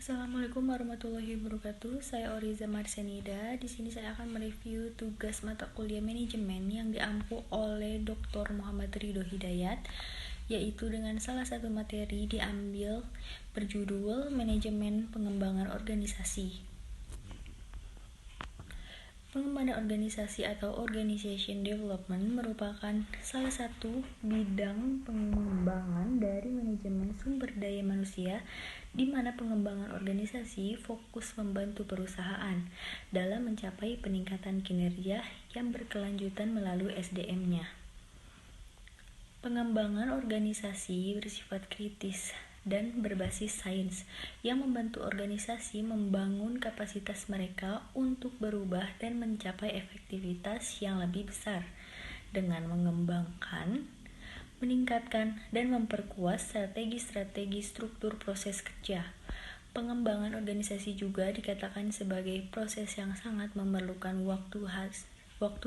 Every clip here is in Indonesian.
Assalamualaikum warahmatullahi wabarakatuh. Saya Oriza Marsenida. Di sini saya akan mereview tugas mata kuliah manajemen yang diampu oleh Dr. Muhammad Ridho Hidayat, yaitu dengan salah satu materi diambil berjudul Manajemen Pengembangan Organisasi. Pengembangan organisasi atau organization development merupakan salah satu bidang pengembangan dari manajemen sumber daya manusia, di mana pengembangan organisasi fokus membantu perusahaan dalam mencapai peningkatan kinerja yang berkelanjutan melalui SDM-nya. Pengembangan organisasi bersifat kritis dan berbasis sains yang membantu organisasi membangun kapasitas mereka untuk berubah dan mencapai efektivitas yang lebih besar dengan mengembangkan, meningkatkan, dan memperkuat strategi-strategi struktur proses kerja. Pengembangan organisasi juga dikatakan sebagai proses yang sangat memerlukan waktu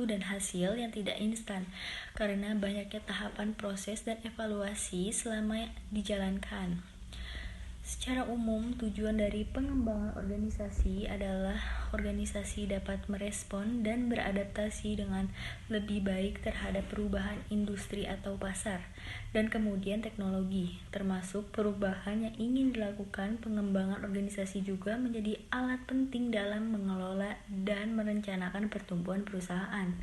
dan hasil yang tidak instan karena banyaknya tahapan proses dan evaluasi selama dijalankan. Secara umum, tujuan dari pengembangan organisasi adalah organisasi dapat merespon dan beradaptasi dengan lebih baik terhadap perubahan industri atau pasar, dan kemudian teknologi, termasuk perubahan yang ingin dilakukan. Pengembangan organisasi juga menjadi alat penting dalam mengelola dan merencanakan pertumbuhan perusahaan.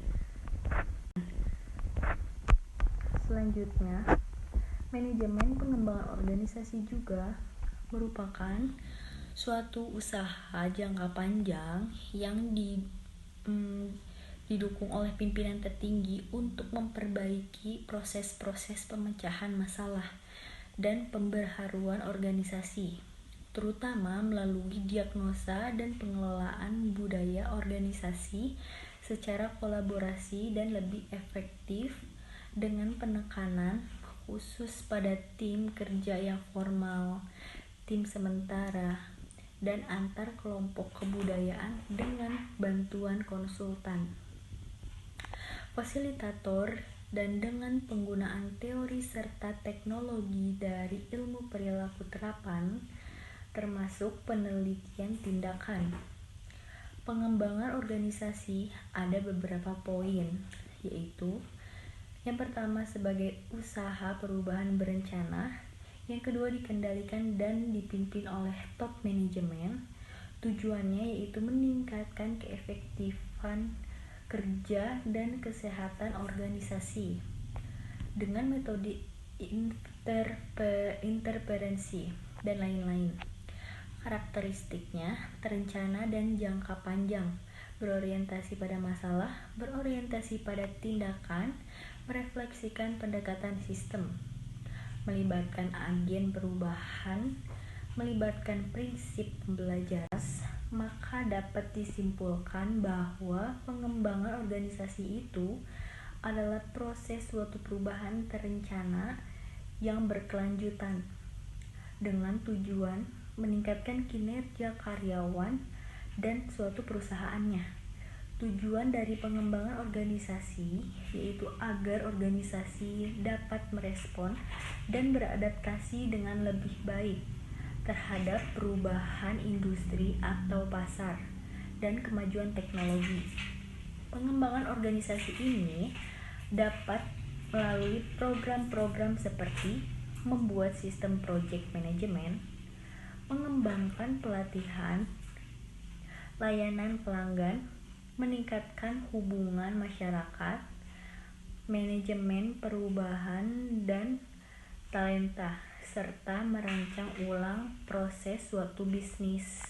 Selanjutnya, manajemen pengembangan organisasi juga merupakan suatu usaha jangka panjang yang didukung oleh pimpinan tertinggi untuk memperbaiki proses-proses pemecahan masalah dan pembaharuan organisasi, terutama melalui diagnosa dan pengelolaan budaya organisasi secara kolaborasi dan lebih efektif dengan penekanan khusus pada tim kerja yang formal, tim sementara, dan antar kelompok kebudayaan dengan bantuan konsultan, fasilitator, dan dengan penggunaan teori serta teknologi dari ilmu perilaku terapan, termasuk penelitian tindakan. Pengembangan organisasi ada beberapa poin, yaitu yang pertama sebagai usaha perubahan berencana, yang kedua dikendalikan dan dipimpin oleh top manajemen. Tujuannya yaitu meningkatkan keefektifan kerja dan kesehatan organisasi dengan metode interferensi dan lain-lain. Karakteristiknya terencana dan jangka panjang, berorientasi pada masalah, berorientasi pada tindakan, merefleksikan pendekatan sistem, melibatkan agen perubahan, melibatkan prinsip pembelajaran. Maka dapat disimpulkan bahwa pengembangan organisasi itu adalah proses suatu perubahan terencana yang berkelanjutan dengan tujuan meningkatkan kinerja karyawan dan suatu perusahaannya. Tujuan dari pengembangan organisasi yaitu agar organisasi dapat merespon dan beradaptasi dengan lebih baik terhadap perubahan industri atau pasar dan kemajuan teknologi. Pengembangan organisasi ini dapat melalui program-program seperti membuat sistem project management, mengembangkan pelatihan, layanan pelanggan, meningkatkan hubungan masyarakat, manajemen perubahan dan talenta, serta merancang ulang proses suatu bisnis.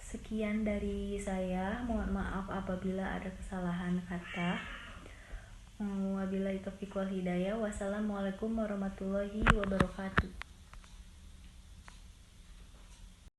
Sekian dari saya, mohon maaf apabila ada kesalahan kata. Wabillahi taufiq wal hidayah. Wassalamualaikum warahmatullahi wabarakatuh.